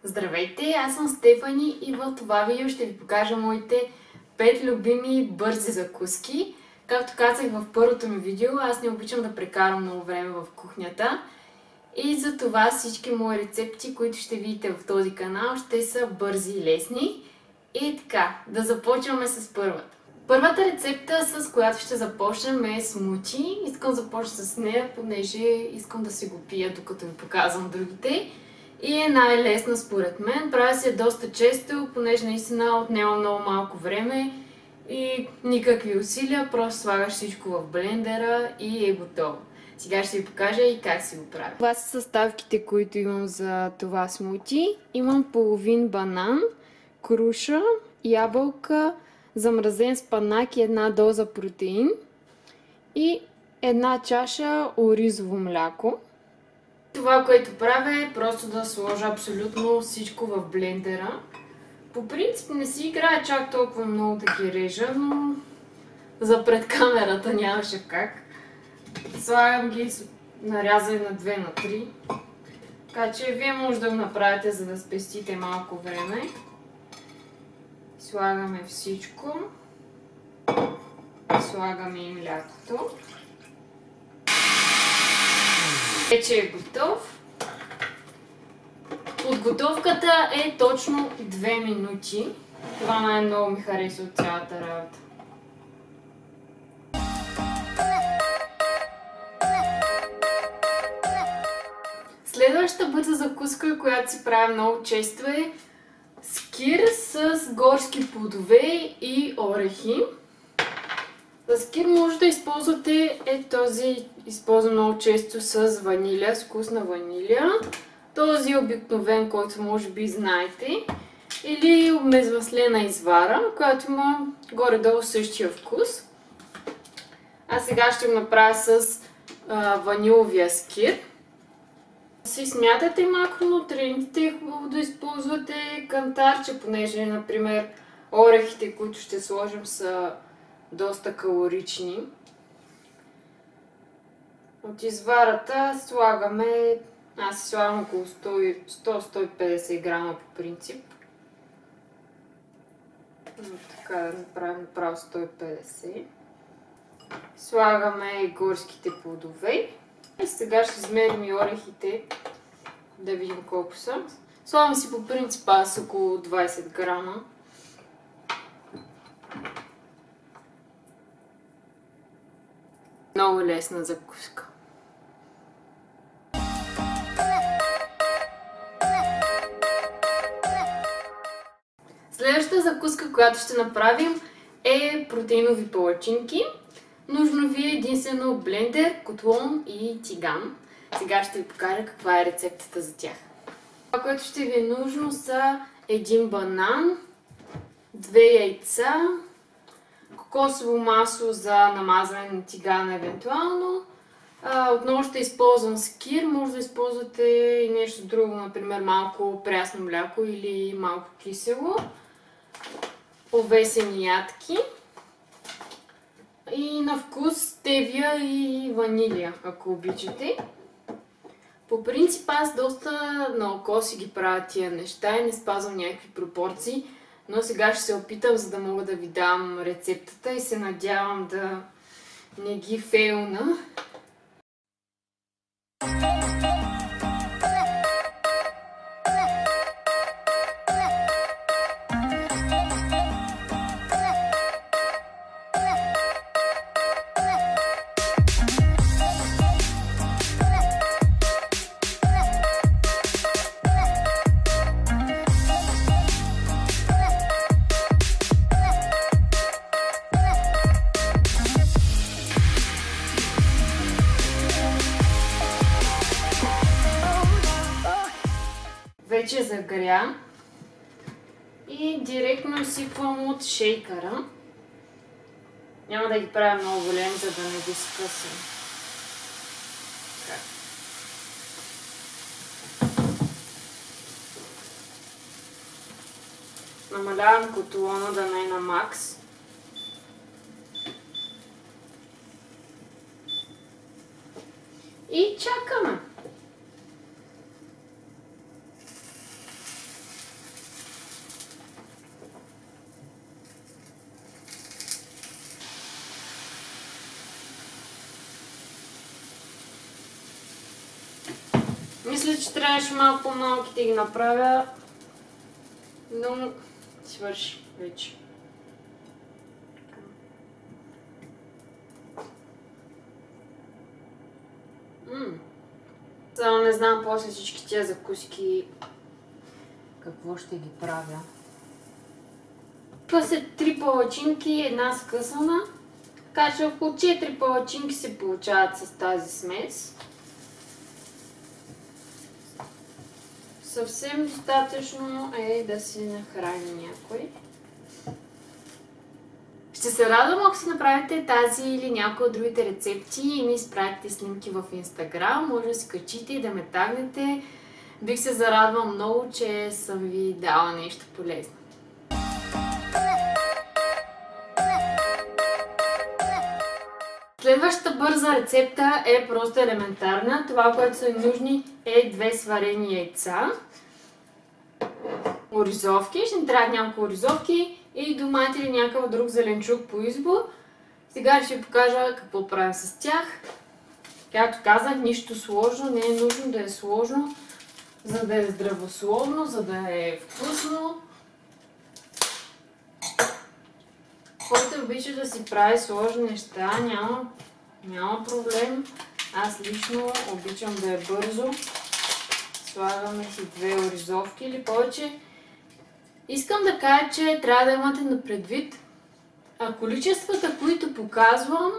Здравейте, аз съм Стефани и в това видео ще ви покажа моите 5 любими бързи закуски. Както казах в първото ми видео, аз не обичам да прекарам много време в кухнята и затова всички мои рецепти, които ще видите в този канал, ще са бързи и лесни. И така, да започваме с първата. Първата рецепта, с която ще започнем, е смути. Искам да започна с нея, понеже искам да си го пия, докато ви показвам другите. И е най-лесна според мен. Правя се доста често, понеже наистина отнема много малко време и никакви усилия. Просто слагаш всичко в блендера и е готово. Сега ще ви покажа и как си го правя. Това са съставките, които имам за това смути. Имам половин банан, круша, ябълка, замразен спанак и една доза протеин и една чаша оризово мляко. Това, което правя, е просто да сложа абсолютно всичко в блендера. По принцип не си играя чак толкова много да ги режа, но за пред камерата нямаше как. Слагам ги нарязани на 2 на 3. Така че вие може да го направите, за да спестите малко време. Слагаме всичко. Слагаме и млякото. Вече е готов. Подготовката е точно 2 минути. Това най-много ми хареса от цялата работа. Следващата бърза закуска, която си правя много често, е скир с горски плодове и орехи. За скир може да използвате този, използвам много често с ванилия, с вкусна ванилия. Този обикновен, който може би знаете. Или обезваслена извара, която има горе-долу същия вкус. А сега ще го направя с ваниловия скир. Си смятате макронутриентите, е хубаво да използвате кантарче, понеже, например, орехите, които ще сложим, са доста калорични. От изварата слагаме, аз си слагам около 100-150 грама по принцип. Така да направим направо 150. Слагаме горските плодове. И сега ще измерим и орехите, да видим колко са. Слагам си по принцип аз около 20 грама. Много лесна закуска. Следващата закуска, която ще направим, е протеинови палачинки. Нужно ви е единствено блендер, котлон и тиган. Сега ще ви покажа каква е рецептата за тях. Това, което ще ви е нужно, са 1 банан, 2 яйца, кокосово масло за намазване на тигана евентуално. Отново ще използвам скир, може да използвате и нещо друго, например малко прясно мляко или малко кисело. Овесени ядки. И на вкус стевия и ванилия, ако обичате. По принцип аз доста на око си ги правя тия неща и не спазвам някакви пропорции, но сега ще се опитам, за да мога да ви дам рецептата и се надявам да не ги фейлна. Вече загря и директно изсипвам от шейкъра. Няма да ги правя много големи, за да не ги скъсам. Намалявам котлона да не е на макс. И чакаме. Мисля, че трябваше малко по-малки да ги направя, но свърши вече. Само не знам после всички тия закуски какво ще ги правя. Това са 3 палачинки, една скъсана. Така че около 4 палачинки се получават с тази смес. Съвсем достатъчно е да се нахрани някой. Ще се радвам, ако си направите тази или някои от другите рецепти и ми изпратите снимки в Instagram. Може да си качите и да ме тагнете. Бих се зарадвала много, че съм ви дала нещо полезно. Следващата бърза рецепта е просто елементарна. Това, което са нужни е 2 сварени яйца, оризовки, ще ни трябват няколко оризовки и домати или някакъв друг зеленчук по избор. Сега ще ви покажа какво правим с тях. Както казах, нищо сложно, не е нужно да е сложно, за да е здравословно, за да е вкусно. Който обича да си прави сложни неща, няма проблем. Аз лично обичам да е бързо. Слагаме си 2 оризовки или повече. Искам да кажа, че трябва да имате на предвид, количествата, които показвам,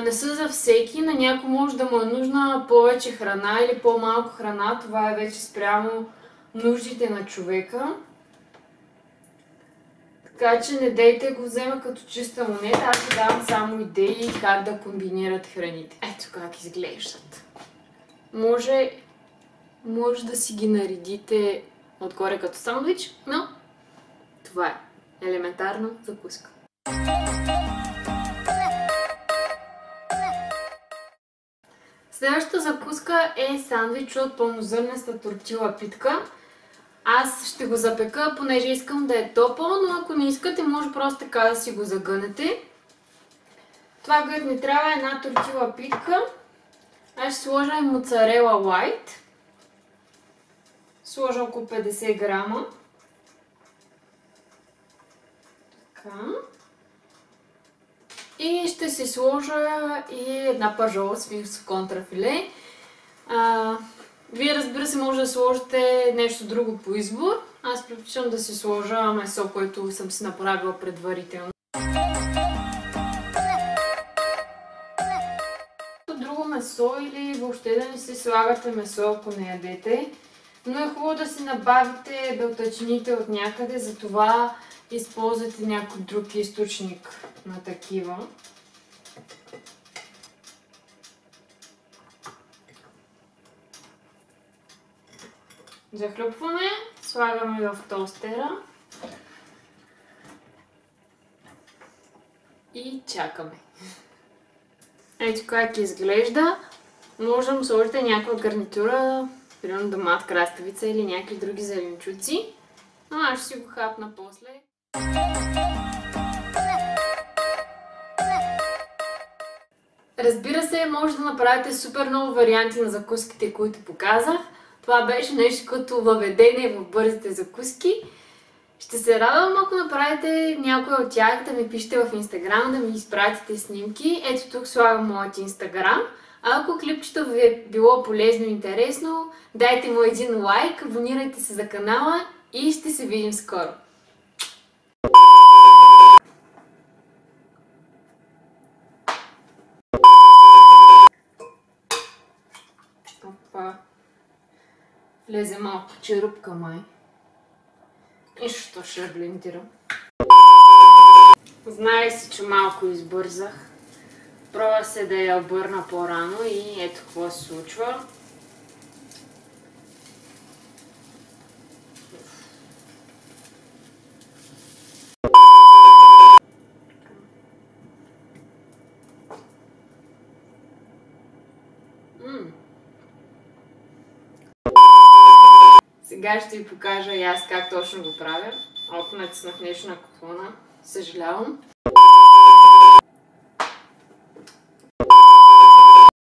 не са за всеки. На някой може да му е нужна повече храна или по-малко храна. Това е вече спрямо нуждите на човека. Така че не дейте го взема като чиста монета, аз ви давам само идеи как да комбинират храните. Ето как изглеждат. Може да си ги наредите отгоре като сандвич, но това е елементарна закуска. Следващата закуска е сандвич от пълнозърнеста тортила питка. Аз ще го запека, понеже искам да е топъл, но ако не искате, може просто така да си го загънете. Това, което ни трябва, е една тортила питка. Аз ще сложа и моцарела лайт. Сложа около 50 грама. Така. И ще си сложа и една пажола с контрафиле. Вие, разбира се, може да сложите нещо друго по избор. Аз предпочитам да си сложа месо, което съм си направила предварително. Друго месо или въобще да не си слагате месо, ако не ядете. Но е хубаво да си набавите белтъчините от някъде, затова използвате някой друг източник на такива. Захлюпваме, слагаме в тостера и чакаме. Ето как изглежда. Може да му сложите някаква гарнитура, примерно домат, краставица или някакви други зеленчуци. Но аз ще си го хапна после. Разбира се, може да направите супер много варианти на закуските, които показах. Това беше нещо като въведение в бързите закуски. Ще се радвам, ако направите някой от тях, да ми пишете в Instagram, да ми изпратите снимки. Ето тук слагам моят Instagram. А ако клипчето ви е било полезно и интересно, дайте му един лайк, абонирайте се за канала и ще се видим скоро. Опа. Влезе малко черупка май. И що ще блендирам. Знаех си, че малко избързах. Пробвах се да я обърна по-рано и ето какво се случва. Сега ще ви покажа и аз как точно го правя. Оп, натиснах нещо на котлона. Съжалявам.